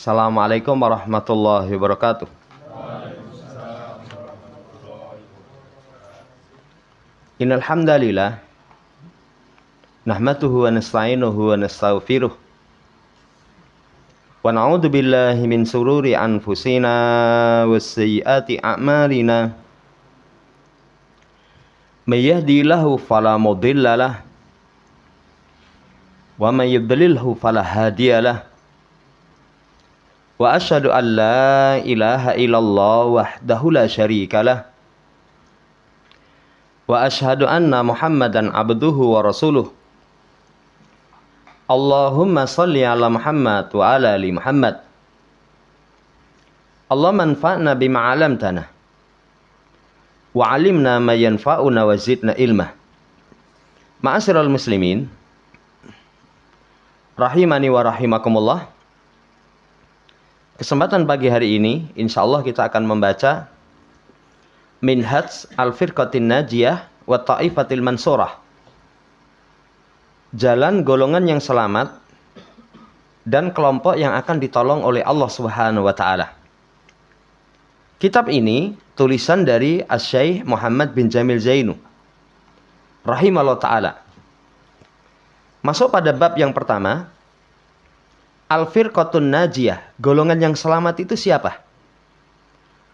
Assalamualaikum warahmatullahi wabarakatuh. Innal hamdalillah nahmaduhu wa nasta'inuhu wa nastaghfiruh wa na'udzu billahi min sururi anfusina wasayyiati a'malina. May yahdihillahu fala mudhillalah wa may yudlilhu fala hadiyalah. Wa asyhadu an la ilaha illallah wahdahu la syarikalah. Wa asyhadu anna Muhammadan abduhu wa rasuluh. Allahumma shalli ala Muhammad wa ala ali Muhammad. Allahumma anfa'na bima 'allamtana wa 'allimna ma yanfa'una wa zidna ilma. Ma'asyiral muslimin rahimani wa rahimakumullah. Kesempatan pagi hari ini insyaallah kita akan membaca Minhaj Al-Firqatin Najiyah wa Ta'ifatil Mansurah. Jalan golongan yang selamat dan kelompok yang akan ditolong oleh Allah Subhanahu wa taala. Kitab ini tulisan dari Asy-Syaikh Muhammad bin Jamil Zainu rahimahullah taala. Masuk pada bab yang pertama, Al-Firqatun Najiyah, golongan yang selamat itu siapa?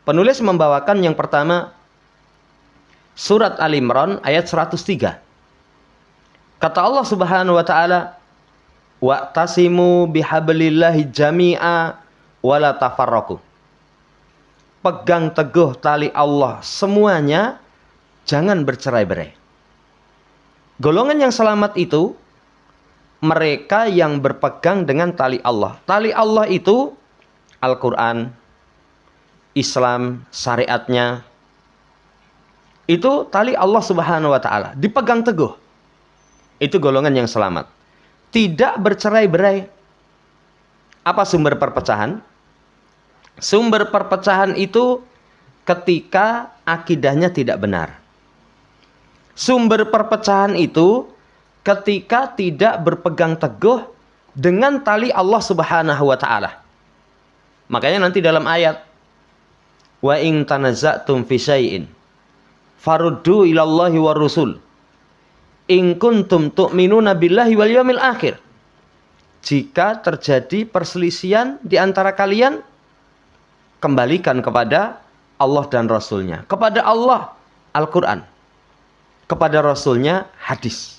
Penulis membawakan yang pertama surat Al-Imran ayat 103. Kata Allah Subhanahu wa taala, "Wa'tasimu bihablillahi jami'a wa la tafarraqu." Pegang teguh tali Allah semuanya, jangan bercerai-berai. Golongan yang selamat itu mereka yang berpegang dengan tali Allah. Tali Allah itu Al-Qur'an, Islam, syariatnya, itu tali Allah Subhanahu wa taala, dipegang teguh. Itu golongan yang selamat. Tidak bercerai-berai. Apa sumber perpecahan? Sumber perpecahan itu ketika akidahnya tidak benar. Sumber perpecahan itu ketika tidak berpegang teguh dengan tali Allah Subhanahu wa taala. Makanya nanti dalam ayat wa in tanaza'tum fi syai'in faruddu ilallahi war rusul in kuntum tu'minuna billahi wal yawmil akhir. Jika terjadi perselisihan di antara kalian, kembalikan kepada Allah dan Rasulnya. Kepada Allah Al-Quran, kepada Rasulnya hadis.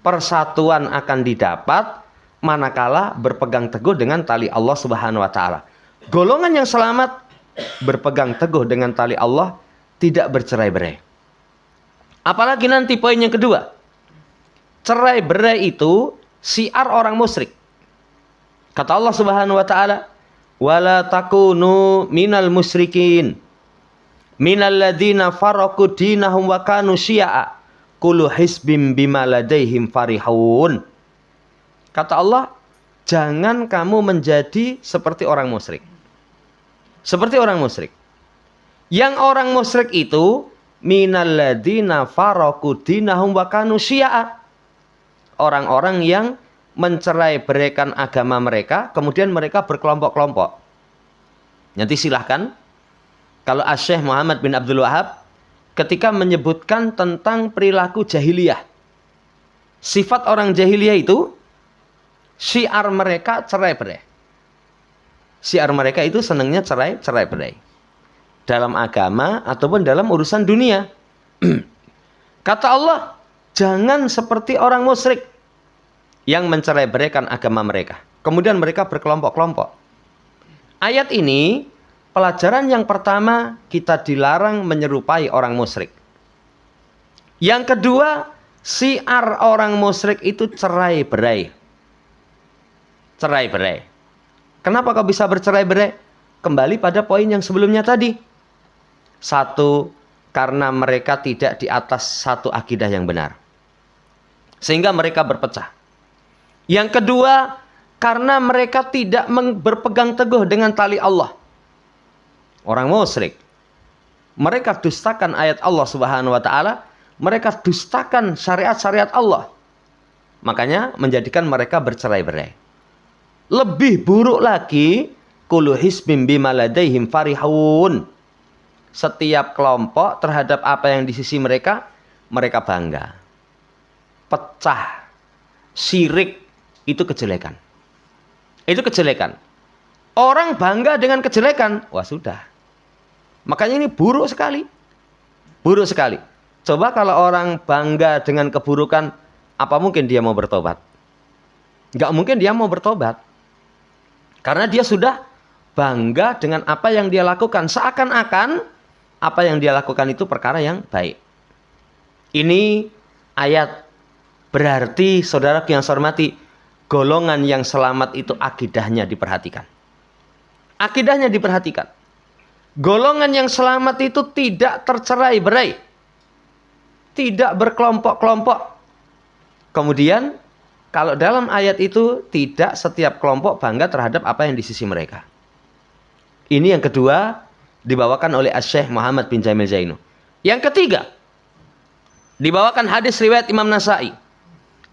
Persatuan akan didapat manakala berpegang teguh dengan tali Allah Subhanahu wa taala. Golongan yang selamat berpegang teguh dengan tali Allah, tidak bercerai-berai. Apalagi nanti poin yang kedua. Cerai-berai itu syiar orang musyrik. Kata Allah Subhanahu wa taala, "Wala takunu minal musyrikin minal ladzina faraqu dinahum wa kanu syi'a kullu hisbim bima ladaihim farihun." Kata Allah, jangan kamu menjadi seperti orang musyrik. Seperti orang musyrik. Yang orang musyrik itu minal ladzina faraqu dinahum wa kanu syi'a. Orang-orang yang mencerai-beraikan agama mereka, kemudian mereka berkelompok-kelompok. Nanti silahkan kalau Asy-Syaikh Muhammad bin Abdul Wahab ketika menyebutkan tentang perilaku jahiliyah. Sifat orang jahiliyah itu syiar mereka cerai-berai. Syiar mereka itu senangnya cerai-berai. Dalam agama ataupun dalam urusan dunia. Kata Allah, jangan seperti orang musyrik yang mencerai-beraikan agama mereka. Kemudian mereka berkelompok-kelompok. Ayat ini, pelajaran yang pertama, kita dilarang menyerupai orang musyrik. Yang kedua, syiar orang musyrik itu cerai-berai. Cerai-berai. Kenapa kau bisa bercerai-berai? Kembali pada poin yang sebelumnya tadi. Satu, karena mereka tidak di atas satu akidah yang benar. Sehingga mereka berpecah. Yang kedua, karena mereka tidak berpegang teguh dengan tali Allah. Orang musyrik. Mereka dustakan ayat Allah Subhanahu wa taala, mereka dustakan syariat-syariat Allah. Makanya menjadikan mereka bercerai-berai. Lebih buruk lagi, kullu hisbim bima ladaihim farihun. Setiap kelompok terhadap apa yang di sisi mereka, mereka bangga. Pecah, syirik, itu kejelekan. Itu kejelekan. Orang bangga dengan kejelekan, wah sudah. Makanya ini buruk sekali. Buruk sekali. Coba kalau orang bangga dengan keburukan, apa mungkin dia mau bertobat? Nggak mungkin dia mau bertobat. Karena dia sudah bangga dengan apa yang dia lakukan. Seakan-akan apa yang dia lakukan itu perkara yang baik. Ini ayat berarti, saudara yang saya hormati, golongan yang selamat itu akidahnya diperhatikan. Akidahnya diperhatikan. Golongan yang selamat itu tidak tercerai-berai. Tidak berkelompok-kelompok. Kemudian, kalau dalam ayat itu tidak setiap kelompok bangga terhadap apa yang di sisi mereka. Ini yang kedua, dibawakan oleh Asy-Syaikh Muhammad bin Jamil Zainu. Yang ketiga, dibawakan hadis riwayat Imam Nasai,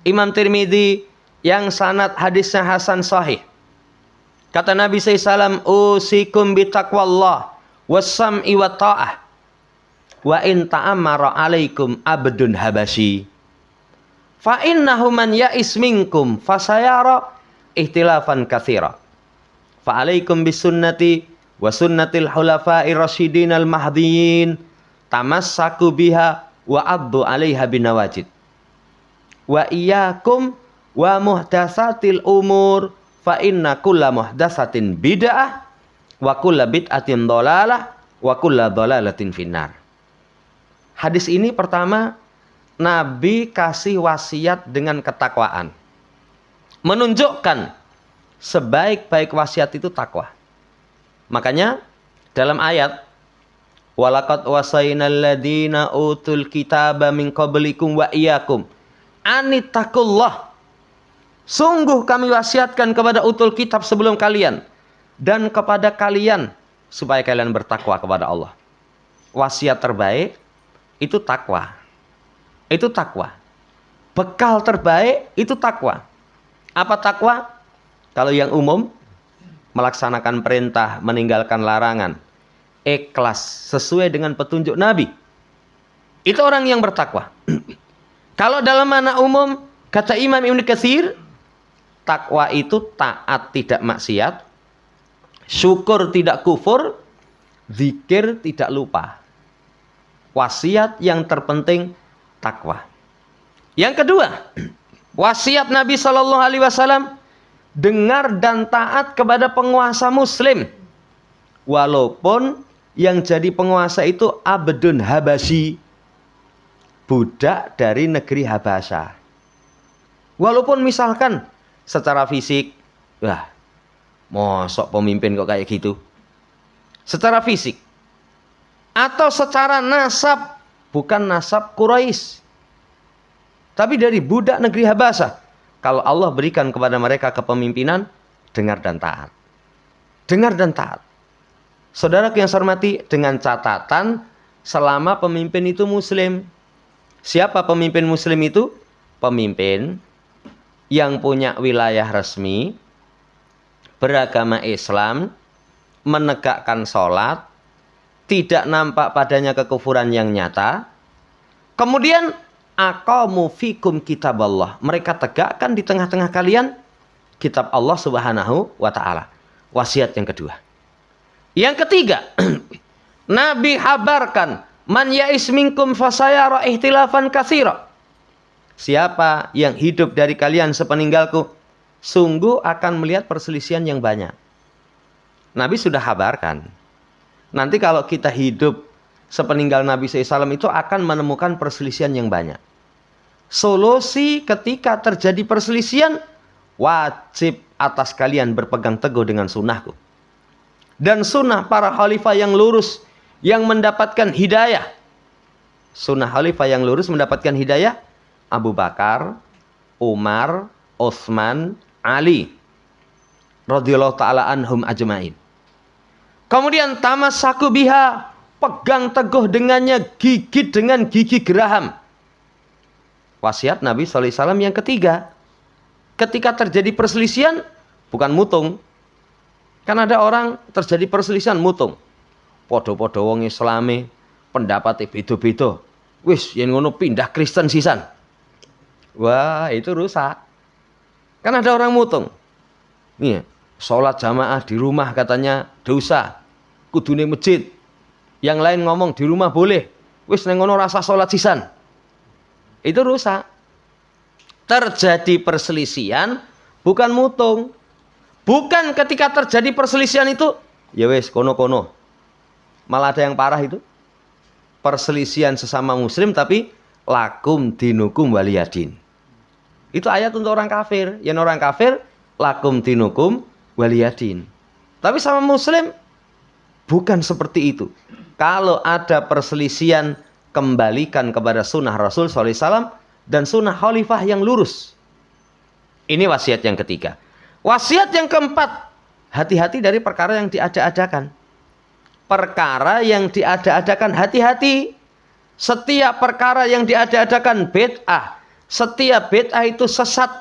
Imam Tirmidzi yang sanad hadisnya hasan sahih. Kata Nabi SAW, usikum bitaqwallah wassam'i wa ta'ah wa in ta'ammara alaikum abdun habasyi fa innahu man ya'is minkum fasayara ihtilafan katsira fa alaikum bisunnati wa sunnatil khulafa'ir rasyidin al mahdiyyin tamassaku biha wa addu 'alaiha binawajid wa iyyakum wa muhdatsatil umur fa inna kulla muhdatsatin bid'ah wa kulla bid'atin dhalalah wa kulla dhalalatin finnar. Hadis ini pertama, Nabi kasih wasiat dengan ketakwaan. Menunjukkan sebaik-baik wasiat itu takwa. Makanya dalam ayat walaqad wasainal ladzina utul kitaba min qablikum wa iyyakum anittaqullah. Sungguh kami wasiatkan kepada utul kitab sebelum kalian dan kepada kalian supaya kalian bertakwa kepada Allah. Wasiat terbaik itu takwa. Itu takwa. Bekal terbaik itu takwa. Apa takwa? Kalau yang umum, melaksanakan perintah, meninggalkan larangan, ikhlas sesuai dengan petunjuk Nabi. Itu orang yang bertakwa. Kalau dalam makna umum, kata Imam Ibnu Katsir, takwa itu taat tidak maksiat, syukur tidak kufur, zikir tidak lupa. Wasiat yang terpenting takwa. Yang kedua, wasiat Nabi SAW, dengar dan taat kepada penguasa muslim. Walaupun yang jadi penguasa itu abdun habasyi, budak dari negeri Habasya. Walaupun misalkan secara fisik, wah, mosok pemimpin kok kayak gitu. Secara fisik. Atau secara nasab, bukan nasab Quraisy, tapi dari budak negeri Habasya. Kalau Allah berikan kepada mereka kepemimpinan, dengar dan taat. Dengar dan taat. Saudara yang saya hormati, dengan catatan selama pemimpin itu muslim. Siapa pemimpin muslim itu? Pemimpin yang punya wilayah resmi, beragama Islam, menegakkan sholat, tidak nampak padanya kekufuran yang nyata. Kemudian aqamu fikum kitab Allah. Mereka tegakkan di tengah-tengah kalian kitab Allah Subhanahu wa ta'ala. Wasiat yang kedua. Yang ketiga, Nabi habarkan, man ya'is minkum fasayara ihtilafan katsira. Siapa yang hidup dari kalian sepeninggalku, sungguh akan melihat perselisihan yang banyak. Nabi sudah habarkan. Nanti kalau kita hidup sepeninggal Nabi SAW itu akan menemukan perselisihan yang banyak. Solusi ketika terjadi perselisihan, wajib atas kalian berpegang teguh dengan sunnahku. Dan sunnah para khalifah yang lurus, yang mendapatkan hidayah. Sunnah khalifah yang lurus mendapatkan hidayah, Abu Bakar, Umar, Utsman, Ali radhiyallahu ta'ala anhum ajmain. Kemudian tamassaku biha, pegang teguh dengannya, gigit dengan gigi geraham. Wasiat Nabi SAW yang ketiga, ketika terjadi perselisihan, bukan mutung. Kan ada orang terjadi perselisihan mutung. Podo-podo wong Islame pendapatnya beda-beda. Wis yen ngono pindah Kristen sisan. Wah, itu rusak. Kan ada orang mutung. Nih, sholat jamaah di rumah katanya dosa. Kudune masjid. Yang lain ngomong di rumah boleh. Wis neng ngono rasa sholat sisan. Itu rusak. Terjadi perselisihan bukan mutung. Bukan ketika terjadi perselisihan itu, ya wes kono-kono. Malah ada yang parah itu. Perselisihan sesama muslim tapi lakum dinukum waliyadin. Itu ayat untuk orang kafir. Yang orang kafir lakum dinukum waliyadin. Tapi sama muslim bukan seperti itu. Kalau ada perselisihan, kembalikan kepada sunnah Rasul SAW dan sunnah khalifah yang lurus. Ini wasiat yang ketiga. Wasiat yang keempat, hati-hati dari perkara yang diada-adakan. Perkara yang diada-adakan, hati-hati. Setiap perkara yang diada-adakan bid'ah. Setiap bid'ah itu sesat.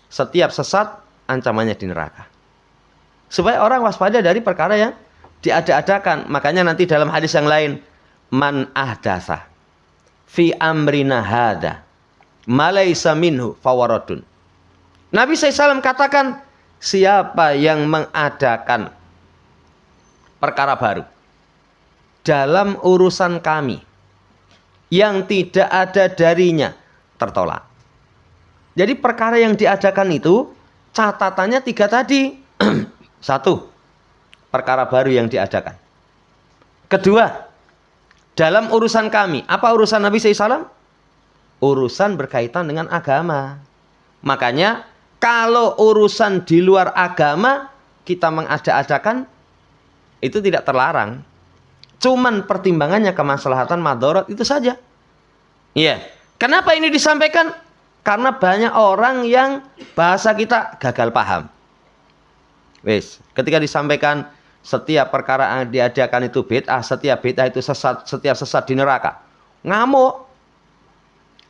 Setiap sesat ancamannya di neraka. Supaya orang waspada dari perkara yang diada-adakan. Makanya nanti dalam hadis yang lain, man ahdasa fi amrina hada malaysa minhu fawaradun. Nabi SAW katakan, siapa yang mengadakan perkara baru dalam urusan kami yang tidak ada darinya, tertolak. Jadi perkara yang diadakan itu catatannya 3 tadi. 1, perkara baru yang diadakan. Kedua, dalam urusan kami. Apa urusan Nabi SAW? Urusan berkaitan dengan agama. Makanya kalau urusan di luar agama kita mengada-adakan, itu tidak terlarang. Cuman pertimbangannya kemaslahatan madharat itu saja. Iya. Kenapa ini disampaikan? Karena banyak orang yang bahasa kita gagal paham. Wes, ketika disampaikan setiap perkara yang diadakan itu bid'ah, setiap bid'ah itu sesat, setiap sesat di neraka. Ngamuk.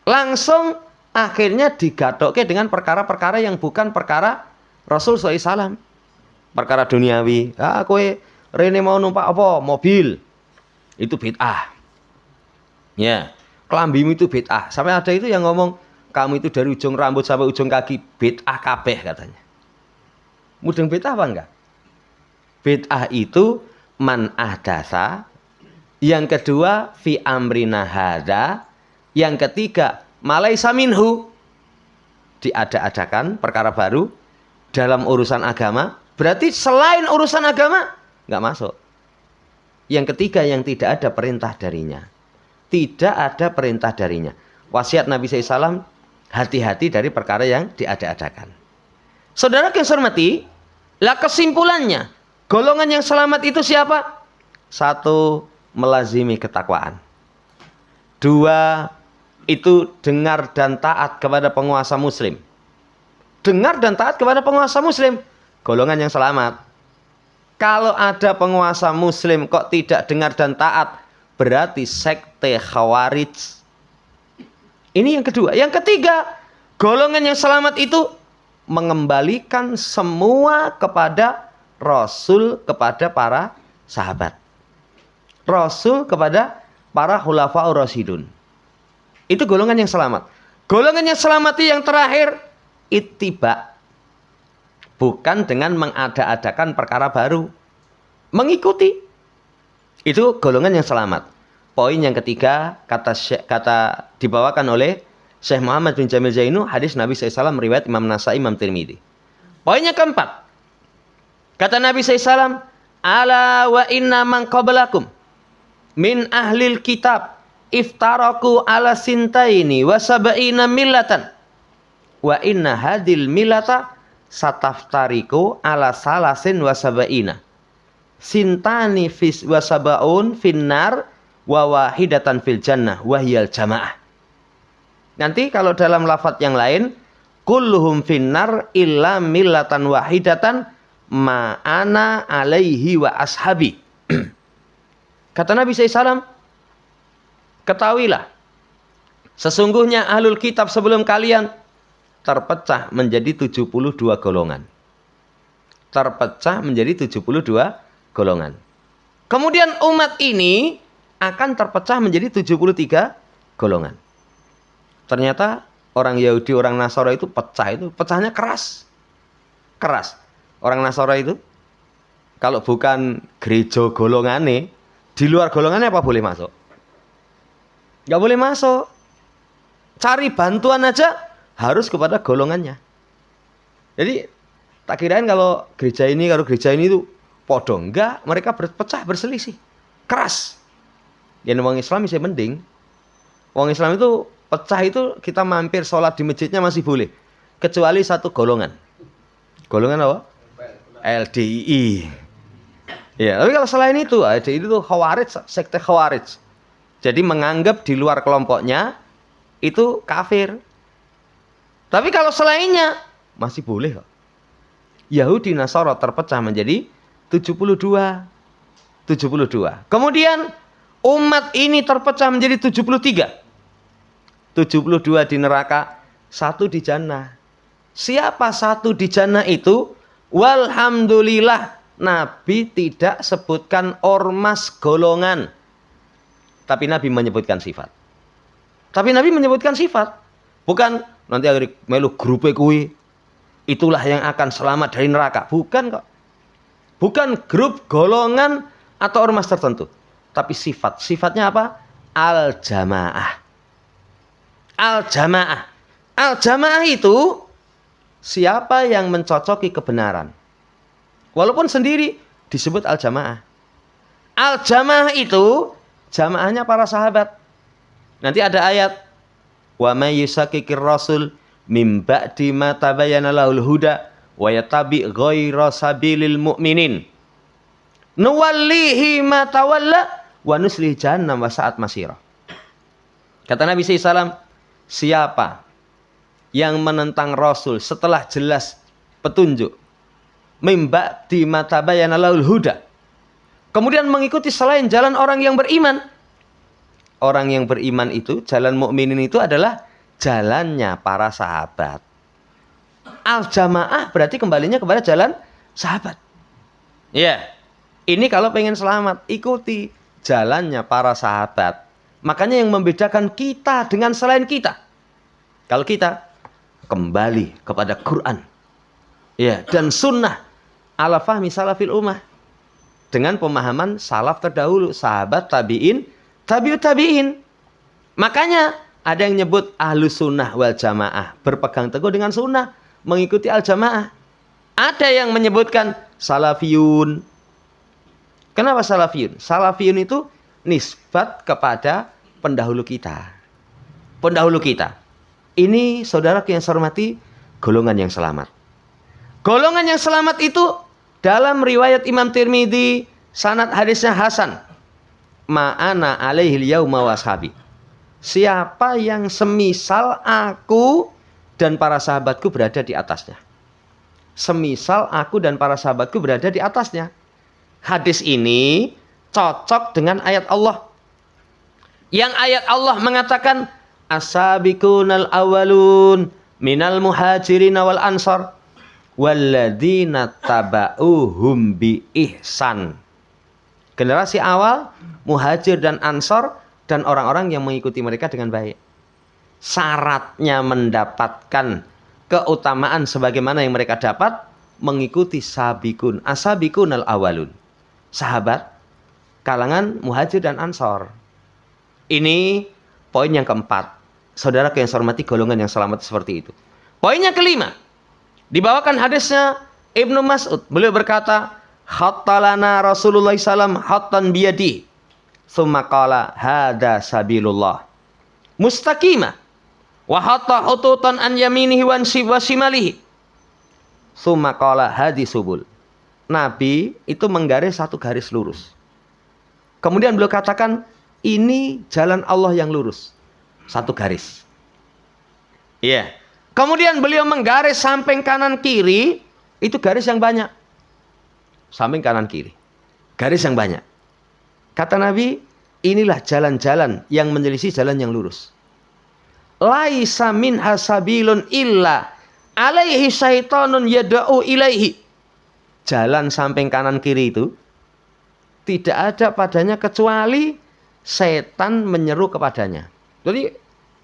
Langsung akhirnya digadokke dengan perkara-perkara yang bukan perkara Rasul SAW. Perkara duniawi. Ah, kowe rene mau numpak apa? Mobil. Itu bid'ah. Ya, kelambimu itu bid'ah. Sampai ada itu yang ngomong, kamu itu dari ujung rambut sampai ujung kaki bid'ah kabeh katanya. Mudeng bid'ah apa enggak? Bid'ah itu man ahdasa. Yang kedua fi amrina hada. Yang ketiga malaysa minhu, diada-adakan perkara baru dalam urusan agama. Berarti selain urusan agama nggak masuk. Yang ketiga yang tidak ada perintah darinya. Tidak ada perintah darinya. Wasiat Nabi SAW, hati-hati dari perkara yang diada-adakan. Saudara yang saya hormati, lah kesimpulannya, golongan yang selamat itu siapa? 1, melazimi ketakwaan. 2, itu dengar dan taat kepada penguasa muslim. Dengar dan taat kepada penguasa muslim. Golongan yang selamat. Kalau ada penguasa muslim kok tidak dengar dan taat, berarti sekte khawarij. Ini yang kedua. Yang ketiga, golongan yang selamat itu mengembalikan semua kepada Rasul, kepada para sahabat. Rasul kepada para khulafaur rasyidun. Itu golongan yang selamat. Golongan yang selamat itu yang terakhir, ittiba. Bukan dengan mengada-adakan perkara baru. Mengikuti. Itu golongan yang selamat. Poin yang ketiga, kata dibawakan oleh Syekh Muhammad bin Jamil Zainu, hadis Nabi SAW riwayat Imam Nasai, Imam Tirmidzi. Poin yang keempat, kata Nabi SAW, ala wa inna man qablakum min ahlil kitab iftaraku ala sintaini wa sab'ina millatan wa inna hadil millata sataftariku ala salasin wa sab'ina sintani fis wa sab'un finnar wa wahidatan fil jannah wa hiyal jamaah. Nanti kalau dalam lafaz yang lain, kulluhum finnar illa millatan wahidatan ma'ana alaihi wa ashabi. Kata Nabi SAW, ketahuilah, sesungguhnya ahlul kitab sebelum kalian terpecah menjadi 72 golongan. terpecah menjadi 72 golongan. Kemudian umat ini akan terpecah menjadi 73 golongan. Ternyata orang Yahudi, orang Nasara itu pecahnya keras. Keras. Orang Nasara itu kalau bukan gereja golongannya, di luar golongannya apa boleh masuk? Nggak boleh masuk. Cari bantuan aja harus kepada golongannya. Jadi tak kirain kalau gereja ini itu podo. Enggak, mereka berpecah, berselisih. Keras. Yang orang Islam bisa mending. Orang Islam itu pecah itu kita mampir sholat di masjidnya masih boleh. Kecuali satu golongan. Golongan apa? LDII. Ya, tapi kalau selain itu, LDII itu Khawarij, sekte Khawarij. Jadi menganggap di luar kelompoknya itu kafir. Tapi kalau selainnya masih boleh kok. Yahudi Nasara terpecah menjadi 72. Kemudian umat ini terpecah menjadi 73. 72 di neraka, 1 di jannah. Siapa 1 di jannah itu? Walhamdulillah, Nabi tidak sebutkan ormas golongan. Tapi Nabi menyebutkan sifat. Bukan nanti akhirnya melu grupe kuwi itulah yang akan selamat dari neraka. Bukan kok. Bukan grup, golongan atau ormas tertentu. Tapi sifat. Sifatnya apa? Al-jamaah. Al-jamaah. Al-jamaah itu siapa yang mencocoki kebenaran. Walaupun sendiri disebut al-jamaah. Al-jamaah itu jamaahnya para sahabat. Nanti ada ayat wa may yusakkikir rasul mim ba'di ma tabayyana lahul huda wa yattabi ghaira sabilil mu'minin nuwallihi ma tawalla wa nuslih jahannam wa sa'at masira. Kata Nabi SAW, siapa yang menentang Rasul setelah jelas petunjuk, mim ba'di ma tabayyana lahul huda, kemudian mengikuti selain jalan orang yang beriman. Orang yang beriman itu, jalan mukminin itu adalah jalannya para sahabat. Al-jamaah berarti kembalinya kepada jalan sahabat. Ya, ini kalau pengen selamat, ikuti jalannya para sahabat. Makanya yang membedakan kita dengan selain kita. Kalau kita kembali kepada Quran, ya, dan sunnah ala fahmi salafil ummah, dengan pemahaman salaf terdahulu, sahabat, tabi'in, tabi'ut tabi'in. Makanya ada yang nyebut ahlus sunnah wal jamaah, berpegang teguh dengan sunnah, mengikuti al jamaah. Ada yang menyebutkan salafiyun. Kenapa salafiyun? Salafiyun itu nisbat kepada pendahulu kita. Pendahulu kita. Ini saudara yang saya hormati, golongan yang selamat. Golongan yang selamat itu dalam riwayat Imam Tirmidzi, sanad hadisnya hasan. Ma'ana alaihil yauma washabi. Siapa yang semisal aku dan para sahabatku berada di atasnya. Semisal aku dan para sahabatku berada di atasnya. Hadis ini cocok dengan ayat Allah. Yang ayat Allah mengatakan as-sabiqunal awwalun minal muhajirin wal ansar walladzina taba'uhum bi ihsan. Generasi awal, muhajir dan ansor, dan orang-orang yang mengikuti mereka dengan baik. Syaratnya mendapatkan keutamaan sebagaimana yang mereka dapat, mengikuti sabikun, asabikun al-awalun. Sahabat, kalangan muhajir dan ansor. Ini poin yang keempat. Saudara yang saya hormati, golongan yang selamat seperti itu. Poin yang kelima. Dibawakan hadisnya Ibnu Mas'ud. Beliau berkata, khattalana Rasulullah SAW hattan biyadi. Thumma qala hada sabilullah. Mustaqimah. Wa hatta hututan an yaminihi wa shimalihi. Thumma qala hadi subul. Nabi itu menggaris satu garis lurus. Kemudian beliau katakan, ini jalan Allah yang lurus. Satu garis. Iya. Kemudian beliau menggaris samping kanan kiri, itu garis yang banyak. Samping kanan kiri. Garis yang banyak. Kata Nabi, inilah jalan-jalan yang menyelisih jalan yang lurus. Laisa minha sabilun illa alaihi syaitanun yada'u ilaihi. jalan samping kanan kiri itu tidak ada padanya kecuali setan menyeru kepadanya. Jadi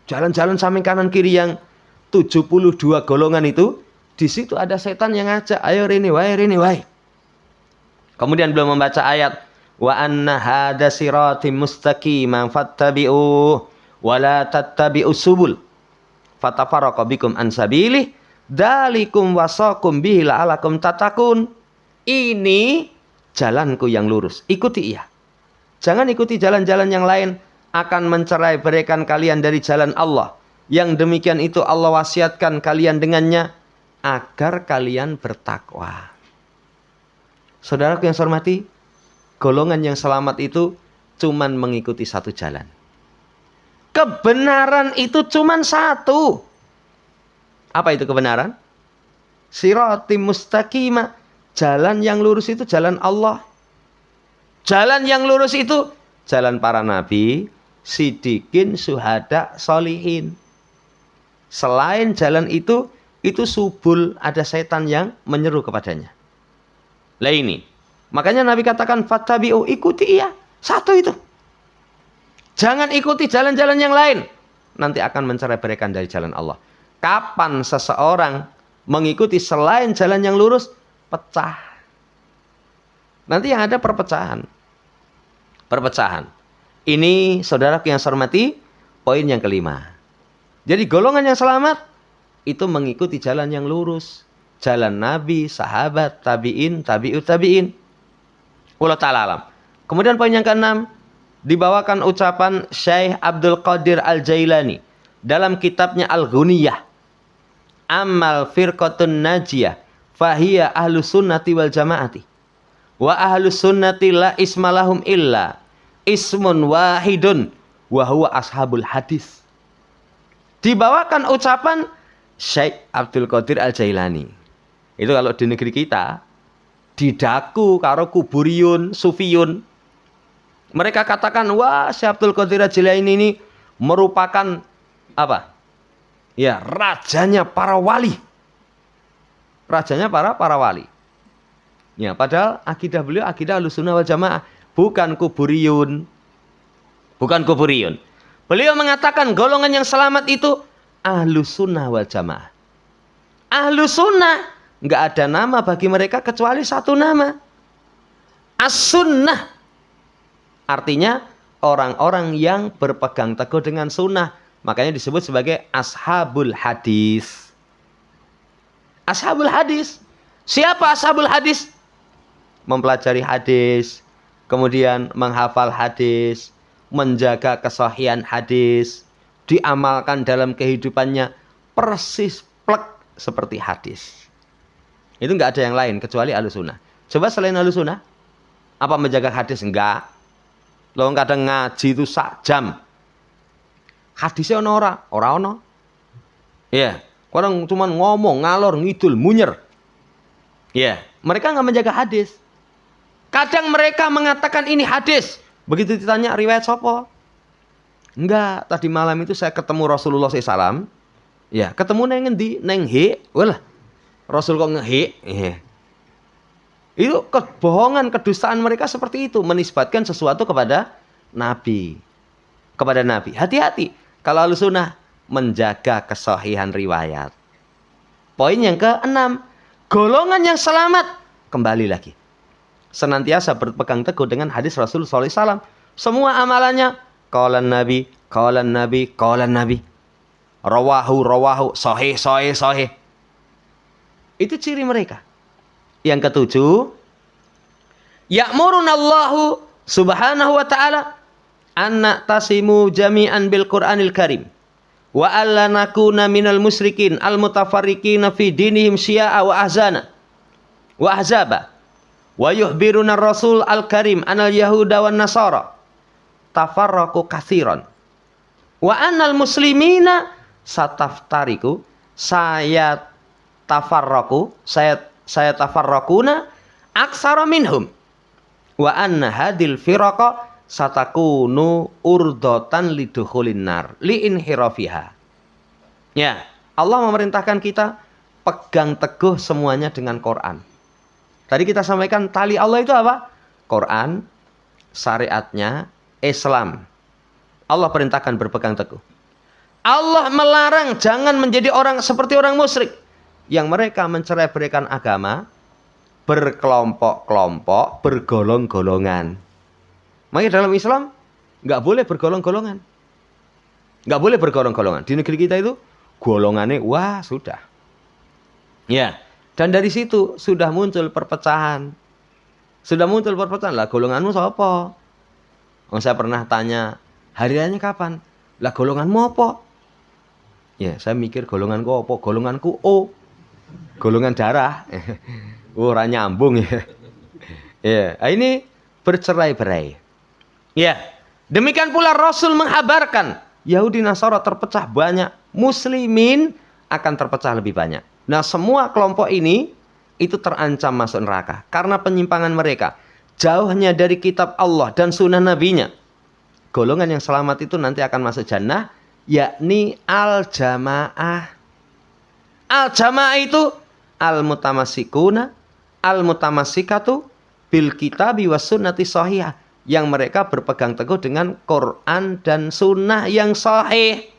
jalan-jalan samping kanan kiri yang 72 golongan itu, di situ ada setan yang ngajak, ayo rini wae. Kemudian beliau membaca ayat, wa anna hada siratim mustaqiman fattabi'uh wa la tattabi'us subul fatafarraqa bikum an sabilih dzalikum wasaqum bihi la'alakum tattaqun. Ini jalanku yang lurus, ikuti ia. Jangan ikuti jalan-jalan yang lain, akan mencerai-beraikan kalian dari jalan Allah. Yang demikian itu Allah wasiatkan kalian dengannya agar kalian bertakwa. Saudaraku yang saya hormati, golongan yang selamat itu cuman mengikuti satu jalan. Kebenaran itu cuman satu. Apa itu kebenaran? Siratim mustaqimah. Jalan yang lurus itu jalan Allah. Jalan yang lurus itu jalan para nabi, sidikin, syuhada, solihin. Selain jalan itu subul, ada setan yang menyeru kepadanya. Lah ini, makanya Nabi katakan fattabi'u, ikuti ia. Satu itu. Jangan ikuti jalan-jalan yang lain. Nanti akan mencerai-beraikan dari jalan Allah. Kapan seseorang mengikuti selain jalan yang lurus, pecah. Nanti yang ada perpecahan. Perpecahan. Ini saudaraku yang saya hormati, poin yang kelima. Jadi golongan yang selamat itu mengikuti jalan yang lurus. Jalan Nabi, sahabat, tabi'in, tabi'ut tabi'in. Wallahu ta'ala alam. Kemudian poin yang keenam, dibawakan ucapan Syekh Abdul Qadir Al-Jailani dalam kitabnya Al-Ghuniyah. Amal firqatun najiyah fahiya ahlus sunnati wal jamaati. Wa ahlus sunnati la ismalahum illa ismun wahidun wa huwa ashabul hadis. Dibawakan ucapan Syekh Abdul Qadir Al-Jailani. Itu kalau di negeri kita didaku karo kuburiyun, sufiyun. Mereka katakan, wah Syekh Abdul Qadir Al-Jailani ini merupakan apa? Ya, rajanya para wali. Rajanya para wali. Ya, padahal akidah beliau akidah Ahlussunnah wal Jamaah, bukan kuburiyun. Bukan kuburiyun. Beliau mengatakan golongan yang selamat itu Ahlussunnah wal Jamaah. Ahlussunnah nggak ada nama bagi mereka kecuali satu nama. As-sunnah. Artinya orang-orang yang berpegang teguh dengan sunnah. Makanya disebut sebagai ashabul hadis. Ashabul hadis. Siapa ashabul hadis? Mempelajari hadis. Kemudian menghafal hadis. Menjaga kesahihan hadis. Diamalkan dalam kehidupannya. Persis plek seperti hadis. Itu nggak ada yang lain kecuali Ahlussunnah. Coba selain Ahlussunnah, apa menjaga hadis? Enggak. Lo kadang ngaji itu sak jam. Hadisnya ora ono. Iya. Kadang cuman ngomong ngalor ngidul munyer. Iya. Mereka nggak menjaga hadis. Kadang mereka mengatakan ini hadis. Begitu ditanya riwayat sopo? Enggak. Tadi malam itu saya ketemu Rasulullah SAW. Ya, ketemu neng ngendi? Neng he. Walah. Rasul kok ngehe. Itu kebohongan, kedustaan mereka seperti itu. Menisbatkan sesuatu kepada Nabi. Kepada Nabi. Hati-hati. Kalau Ahlussunnah menjaga kesahihan riwayat. Poin yang keenam. Golongan yang selamat. Kembali lagi. Senantiasa berpegang teguh dengan hadis Rasul SAW. Semua amalannya. Qalan Nabi. Qalan Nabi. Qalan Nabi. Rawahu. Sahih. Itu ciri mereka. Yang ketujuh, ya'murunallahu subhanahu wa ta'ala an na'tasimu jami'an bil Qur'anil Karim wa alla nakuna minal musyrikin al mutafarriqina fi dinihim syi'a wa ahzaba wa yuhbiruna rasul al karim anal yahuda wan nasara tafarraqu katsiran wa annal muslimina sataftariku saya tafarraquna aksara minhum wa anna hadil firaqa satakunu urdatan lidukhulin nar liinhirafiha. Ya, Allah memerintahkan kita pegang teguh semuanya dengan Quran. Tadi kita sampaikan tali Allah itu apa? Quran, syariatnya, Islam. Allah perintahkan berpegang teguh. Allah melarang jangan menjadi orang seperti orang musyrik yang mereka mencerai-beraikan agama, berkelompok-kelompok, bergolong-golongan. Makanya dalam Islam nggak boleh bergolong-golongan. Nggak boleh bergolong-golongan. Di negeri kita itu golongannya wah sudah. Ya, dan dari situ sudah muncul perpecahan. Sudah muncul perpecahan. Lah golonganmu siapa? Oh, saya pernah tanya, hari rayanya kapan? Lah golonganmu apa? Ya, saya mikir golonganku apa? Golonganku O. Golongan darah. Ora nyambung ya. Ya, ini bercerai-berai. Ya, demikian pula Rasul mengabarkan Yahudi Nasara terpecah banyak, Muslimin akan terpecah lebih banyak. Nah, semua kelompok ini itu terancam masuk neraka karena penyimpangan mereka, jauhnya dari kitab Allah dan sunnah nabinya. Golongan yang selamat itu nanti akan masuk jannah, yakni al-jamaah. Al-jamaah itu al-mutamassikuna, al-mutamassikatu bil kitabi was sunnati shahihah, yang mereka berpegang teguh dengan Quran dan sunnah yang sahih.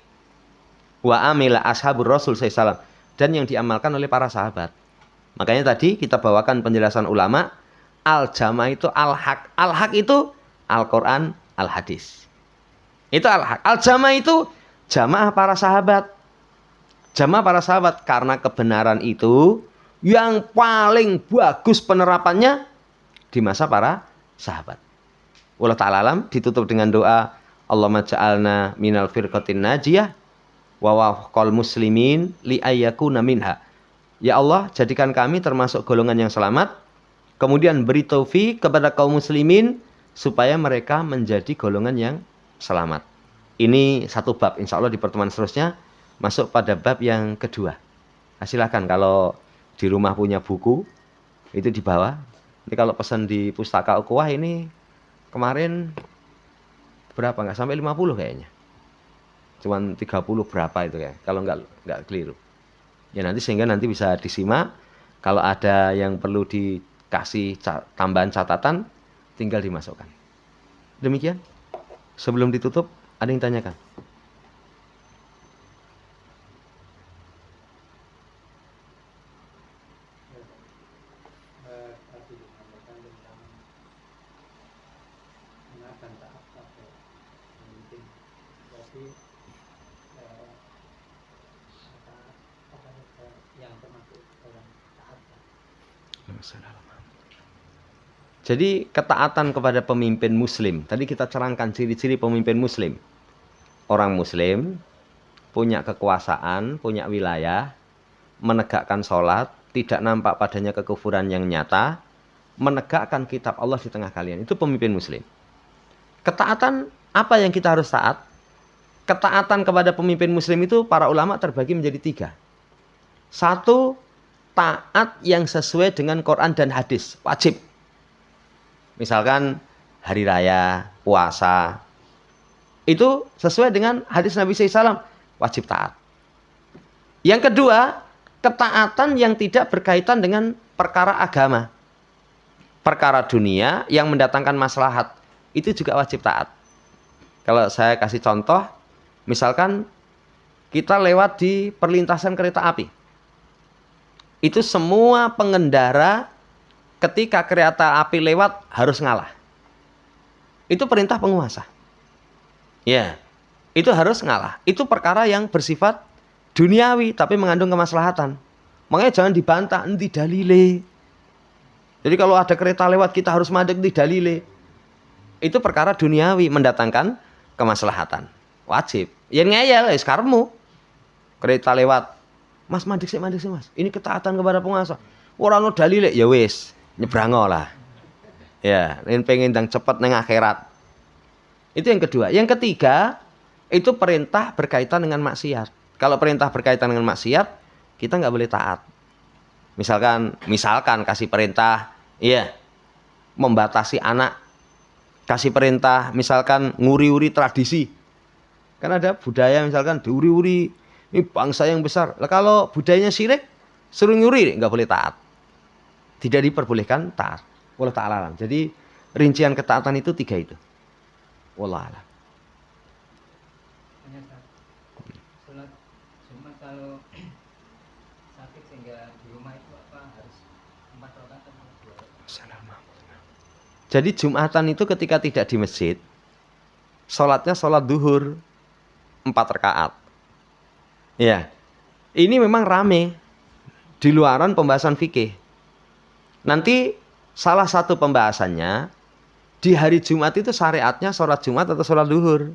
Wa amila ashabur rasul sallallahu, dan yang diamalkan oleh para sahabat. Makanya tadi kita bawakan penjelasan ulama, al-jamaah itu al-haq. Al-haq itu Al-Quran, al-hadis. Itu al-haq. Al-jamaah itu jamaah para sahabat. Jamaah para sahabat karena kebenaran itu yang paling bagus penerapannya di masa para sahabat. Wallahu ta'ala alam, ditutup dengan doa Allahumma ja'alna minal firqatin najiyah wa wafqal muslimin li ayyakuna minha. Ya Allah, jadikan kami termasuk golongan yang selamat, kemudian beri taufik kepada kaum muslimin supaya mereka menjadi golongan yang selamat. Ini satu bab, insya Allah di pertemuan seterusnya masuk pada bab yang kedua. Nah, silakan kalau di rumah punya buku itu di bawah. Ini kalau pesan di Pustaka Ukhuwah ini kemarin berapa? Nggak sampai 50 kayaknya. Cuman 30 berapa itu kayak. Kalau nggak keliru. Ya nanti sehingga nanti bisa disimak. Kalau ada yang perlu dikasih tambahan catatan, tinggal dimasukkan. Demikian. Sebelum ditutup, ada yang tanyakan? Jadi ketaatan kepada pemimpin muslim. Tadi kita cerangkan ciri-ciri pemimpin muslim. Orang muslim punya kekuasaan, punya wilayah, menegakkan sholat, tidak nampak padanya kekufuran yang nyata, menegakkan kitab Allah di tengah kalian. Itu pemimpin muslim. Ketaatan apa yang kita harus taat? Ketaatan kepada pemimpin muslim itu para ulama terbagi menjadi 3. 1, taat yang sesuai dengan Quran dan hadis, wajib. Misalkan hari raya, puasa, itu sesuai dengan hadis Nabi SAW, wajib taat. Yang kedua, ketaatan yang tidak berkaitan dengan perkara agama. Perkara dunia yang mendatangkan maslahat, itu juga wajib taat. Kalau saya kasih contoh, misalkan kita lewat di perlintasan kereta api. Itu semua pengendara ketika kereta api lewat harus ngalah. Itu perintah penguasa. Ya, itu harus ngalah. Itu perkara yang bersifat duniawi tapi mengandung kemaslahatan. Makanya jangan dibantah, nanti dalile. Jadi kalau ada kereta lewat kita harus madeg, nanti dalile. Itu perkara duniawi mendatangkan kemaslahatan. Wajib. Ya ngeyel, ya sekarangmu. Kereta lewat. Mas madeg sih mas. Ini ketaatan kepada penguasa. Orang no dalile, ya wis. Nyebrango lah. Ya, pengen ndang cepet neng akhirat. Itu yang kedua. Yang ketiga, itu perintah berkaitan dengan maksiat. Kalau perintah berkaitan dengan maksiat, kita nggak boleh taat. Misalkan kasih perintah, iya, membatasi anak, kasih perintah, misalkan nguri-uri tradisi. Kan ada budaya misalkan diuri-uri, ini bangsa yang besar. Lah kalau budayanya syirik, suruh nguri nggak boleh taat. tidak diperbolehkan taat. Wallahu ta'ala alam. Jadi rincian ketaatan itu 3 itu. Wallahu a'lam. Sholat Jumat kalau sakit sehingga di rumah itu apa harus 4 rakaat atau 2 rakaat? Jadi Jumatan itu ketika tidak di masjid, sholatnya sholat duhur 4 rakaat. Ya, ini memang rame di luaran pembahasan fikih. Nanti salah satu pembahasannya di hari Jumat itu syariatnya sholat Jumat atau sholat duhur.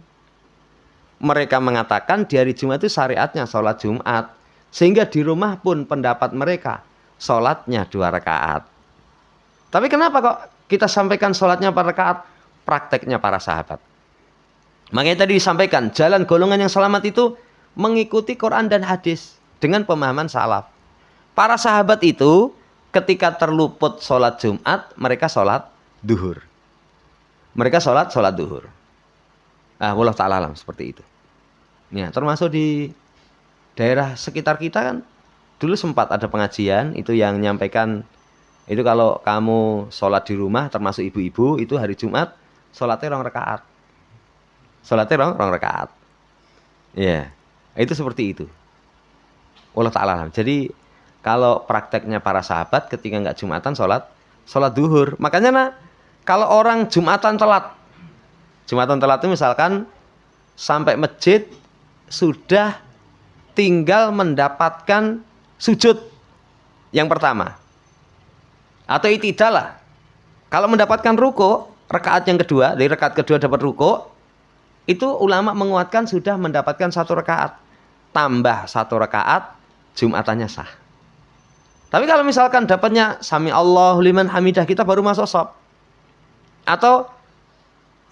Mereka mengatakan di hari Jumat itu syariatnya sholat Jumat. Sehingga di rumah pun pendapat mereka sholatnya 2 rakaat. Tapi kenapa kok kita sampaikan sholatnya 4 rakaat? Prakteknya para sahabat. Makanya tadi disampaikan jalan golongan yang selamat itu mengikuti Quran dan hadis dengan pemahaman salaf. Para sahabat itu ketika terluput sholat Jumat, mereka sholat duhur. Mereka sholat duhur. Wallahu ta'ala alam, seperti itu. Ya, termasuk di daerah sekitar kita kan dulu sempat ada pengajian itu yang menyampaikan itu kalau kamu sholat di rumah termasuk ibu-ibu itu hari Jumat sholatnya 2 rakaat. Sholatnya 2 rakaat. Ya, itu seperti itu. Wallahu ta'ala alam. Jadi kalau prakteknya para sahabat ketika nggak Jumatan sholat duhur. Makanya kalau orang Jumatan telat itu misalkan sampai masjid sudah tinggal mendapatkan sujud yang pertama atau itidal lah. Kalau mendapatkan ruku rakaat yang kedua, dari rakaat kedua dapat ruku, itu ulama menguatkan sudah mendapatkan 1 rakaat, tambah 1 rakaat Jumatannya sah. Tapi kalau misalkan dapatnya sami Allahu liman hamidah, kita baru masuk shaf. Atau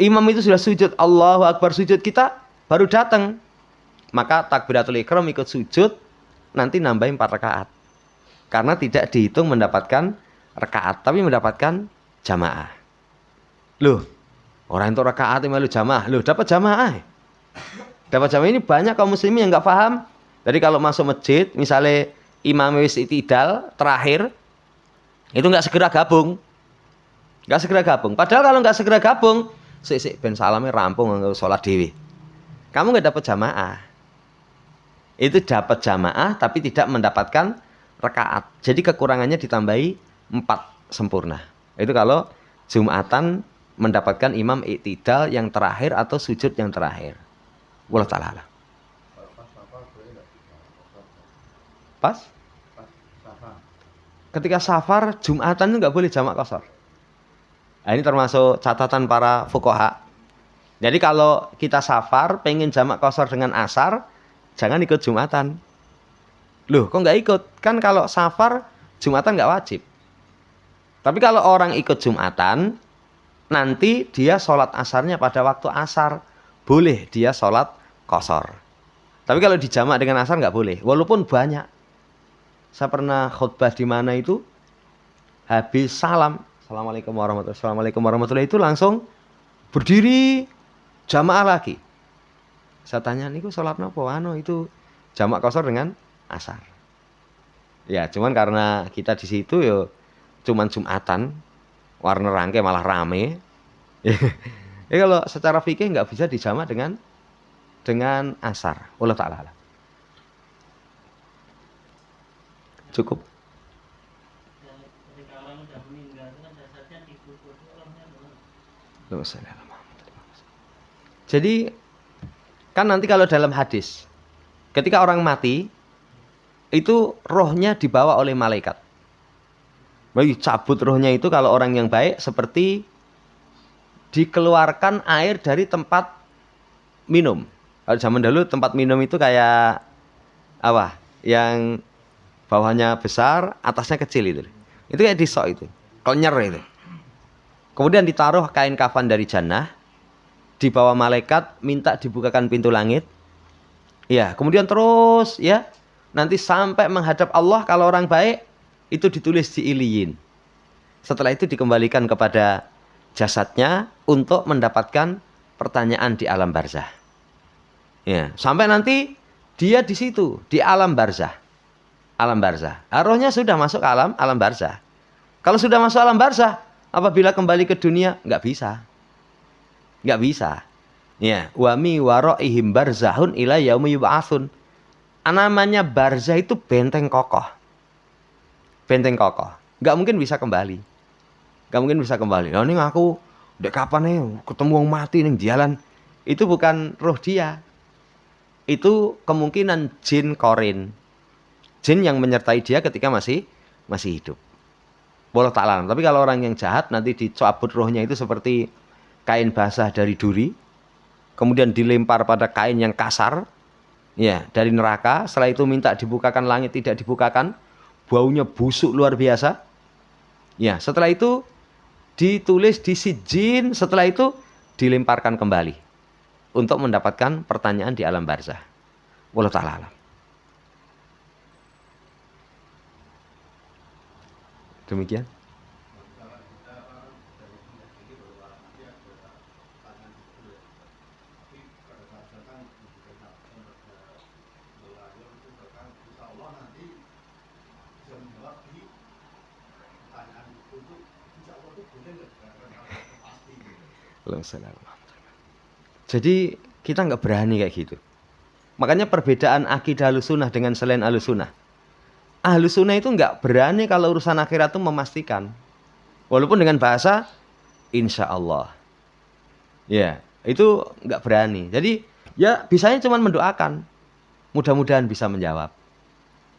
imam itu sudah sujud, Allahu Akbar sujud, kita baru datang. Maka takbiratul ihram ikut sujud, nanti nambahin 4 rakaat. Karena tidak dihitung mendapatkan rakaat, tapi mendapatkan jamaah. Loh, orang itu rakaat malu jamaah. Loh, dapat jamaah. Dapat jamaah ini banyak kaum muslimin yang nggak paham. Jadi kalau masuk masjid, misalnya imam wis itidal terakhir itu nggak segera gabung, padahal kalau nggak segera gabung sik ben salame rampung nggak sholat dewi, kamu nggak dapat jamaah. Itu dapat jamaah tapi tidak mendapatkan rakaat, jadi kekurangannya ditambahi 4 sempurna. Itu kalau Jumatan mendapatkan imam itidal yang terakhir atau sujud yang terakhir. Wallahu ta'ala. Pas? Ketika safar, Jumatan itu nggak boleh jamak qashar. Nah, ini termasuk catatan para fuqaha. Jadi kalau kita safar, pengen jamak qashar dengan asar, jangan ikut Jumatan. Loh, kok nggak ikut? Kan kalau safar, Jumatan nggak wajib. Tapi kalau orang ikut Jumatan, nanti dia sholat asarnya pada waktu asar. Boleh dia sholat qashar. Tapi kalau dijamak dengan asar nggak boleh, walaupun banyak. Saya pernah khutbah di mana itu habis salam, Assalamualaikum warahmatullahi itu langsung berdiri jamaah lagi. Saya tanya, niku sholat napa? Itu jamak qashar dengan asar. Ya, cuman karena kita di situ ya cuman Jumatan, warna rangke malah rame. Ya kalau secara fikih nggak bisa dijamak dengan asar. Wallahu ta'ala. Cukup. Jadi kan nanti kalau dalam hadis ketika orang mati itu rohnya dibawa oleh malaikat. Bagi cabut rohnya itu kalau orang yang baik seperti dikeluarkan air dari tempat minum. Kalau zaman dulu tempat minum itu kayak apa? Yang bawahnya besar, atasnya kecil itu. Itu kayak disok itu, konyer itu. Kemudian ditaruh kain kafan dari jannah, dibawa malaikat, minta dibukakan pintu langit. Ya, kemudian terus ya, nanti sampai menghadap Allah. Kalau orang baik itu ditulis di Iliyin. Setelah itu dikembalikan kepada jasadnya untuk mendapatkan pertanyaan di alam barzah. Ya, sampai nanti dia di situ, di alam barzah. Alam barzah. Rohnya sudah masuk ke alam barzah. Kalau sudah masuk alam barzah, apabila kembali ke dunia, nggak bisa. Nggak bisa. Ya, wa mi waraihim barzahun ila yaumi yub'atsun. Namanya barzah itu benteng kokoh. Benteng kokoh. Nggak mungkin bisa kembali. Nggak mungkin bisa kembali. Nah, ini aku dek kapan nih ketemu wong mati ning jalan. Itu bukan roh dia. Itu kemungkinan jin korin. Jin yang menyertai dia ketika masih hidup. Wallahu ta'ala. Tapi kalau orang yang jahat nanti dicabut rohnya itu seperti kain basah dari duri, kemudian dilempar pada kain yang kasar, ya, dari neraka. Setelah itu minta dibukakan langit, tidak dibukakan, baunya busuk luar biasa. Ya, setelah itu ditulis di sijin, setelah itu dilemparkan kembali untuk mendapatkan pertanyaan di alam barzah. Wallahu ta'ala alam. Demikian. Jadi kita nggak berani kayak gitu. Makanya perbedaan akidah Ahlussunnah dengan selain Ahlussunnah. Ahlussunnah itu nggak berani kalau urusan akhirat itu memastikan. Walaupun dengan bahasa insya Allah. Ya, itu nggak berani. Jadi ya bisanya cuma mendoakan. Mudah-mudahan bisa menjawab.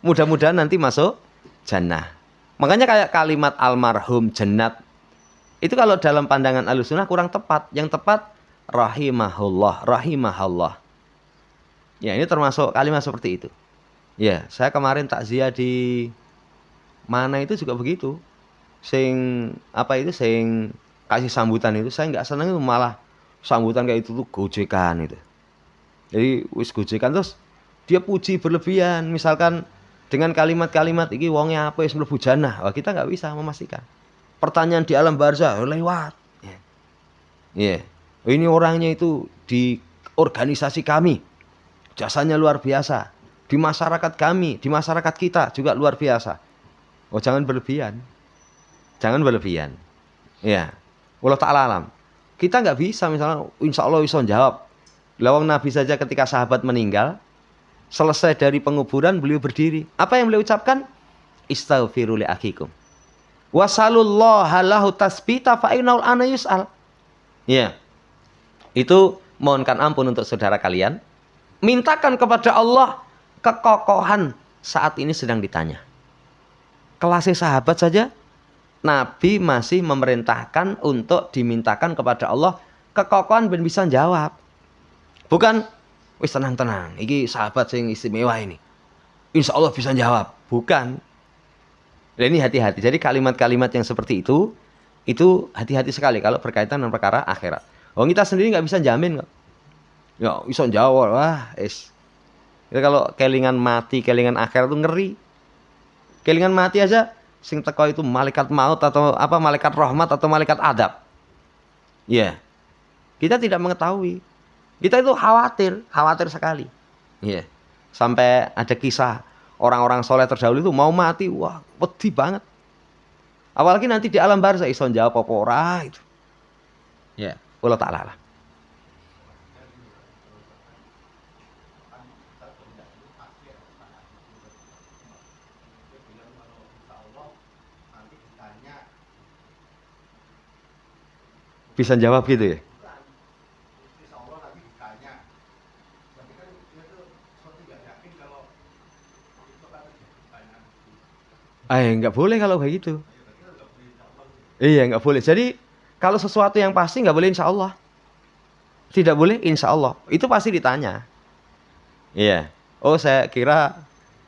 Mudah-mudahan nanti masuk jannah. Makanya kayak kalimat almarhum jannat. Itu kalau dalam pandangan Ahlussunnah kurang tepat. Yang tepat rahimahullah, rahimahullah. Ya, ini termasuk kalimat seperti itu. Ya, saya kemarin takziah di mana itu juga begitu. Sing kasih sambutan itu saya nggak senang, itu malah sambutan kayak itu tuh gojekan itu. Jadi wis gojekan terus dia puji berlebihan, misalkan dengan kalimat-kalimat iki wongnya apa wis mlebu jannah. Wah, kita nggak bisa memastikan. Pertanyaan di alam barzah lewat. Ya. Yeah. Ini orangnya itu di organisasi kami. Jasanya luar biasa. Di masyarakat kami, di masyarakat kita juga luar biasa. Oh, jangan berlebihan. Jangan berlebihan. Ya. Wallahu ta'ala alam. Kita nggak bisa misalnya insya Allah bisa jawab. Lawang Nabi saja ketika sahabat meninggal, selesai dari penguburan beliau berdiri. Apa yang beliau ucapkan? Istaghfiru li akhikum. Wasalullaha lahu tasbita fa innahu ana yus'al. Ya. Itu mohonkan ampun untuk saudara kalian. Mintakan kepada Allah kekokohan saat ini sedang ditanya. Kelasnya sahabat saja Nabi masih memerintahkan untuk dimintakan kepada Allah kekokohan ben bisa jawab. Bukan wis tenang-tenang, iki sahabat sing istimewa ini. Insya Allah bisa jawab. Bukan. Dan ini hati-hati. Jadi kalimat-kalimat yang seperti itu hati-hati sekali kalau berkaitan dengan perkara akhirat. Oh, kita sendiri nggak bisa jamin kok. Ya, bisa jawab. Wah, Jadi kalau kelingan mati, kelingan akhirat itu ngeri. Kelingan mati aja, sing teko itu malaikat maut atau apa, malaikat rahmat atau malaikat adab. Ya, kita tidak mengetahui. Kita itu khawatir sekali. Ya, sampai ada kisah orang-orang soleh terdahulu itu mau mati, wah, pedih banget. Apalagi nanti di alam barzah iso jawab apa ora itu. Ya, Allah Ta'ala lah. Bisa jawab gitu ya? Nggak boleh kalau kayak gitu. Iya, nggak boleh. Jadi kalau sesuatu yang pasti nggak boleh insya Allah. Tidak boleh insya Allah. Itu pasti ditanya. Iya. Oh, saya kira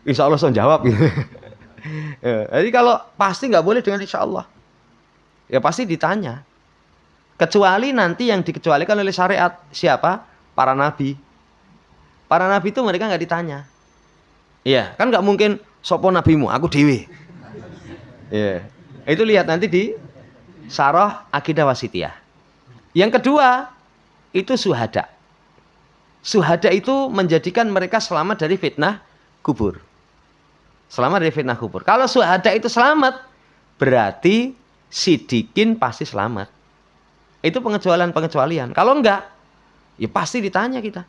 insya Allah langsung jawab gitu. Jadi kalau pasti nggak boleh dengan insya Allah. Ya pasti ditanya. Kecuali nanti yang dikecualikan oleh syariat. Siapa? Para nabi. Para nabi itu mereka nggak ditanya. Iya, kan nggak mungkin sopo nabimu, aku dewi. Iya. Itu lihat nanti di Syarah Aqidah Wasithiyah. Yang kedua, itu syuhada. Syuhada itu menjadikan mereka selamat dari fitnah kubur. Selamat dari fitnah kubur. Kalau syuhada itu selamat, berarti sidikin pasti selamat. Itu pengecualian. Kalau enggak, ya pasti ditanya kita.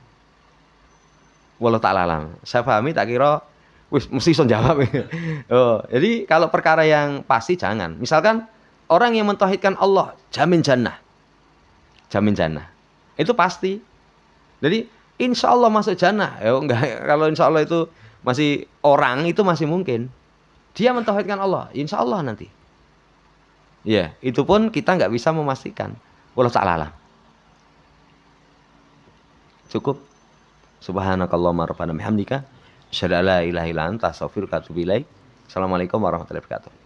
Wallahu ta'ala alam. Saya pahami tak kira wis mesti iso jawab. Oh, jadi kalau perkara yang pasti jangan. Misalkan orang yang mentauhidkan Allah jamin jannah. Jamin jannah. Itu pasti. Jadi insya Allah masuk jannah. Ya enggak, kalau insya Allah itu masih orang itu masih mungkin. Dia mentauhidkan Allah, insya Allah nanti. Ya, itu pun kita nggak bisa memastikan. Wallahu ta'ala alam. Cukup. Subhanakallahumma rabbana bihamdika asyhadu an la ilaha illa anta astaghfiruka wa atubu ilaik. Assalamualaikum warahmatullahi wabarakatuh.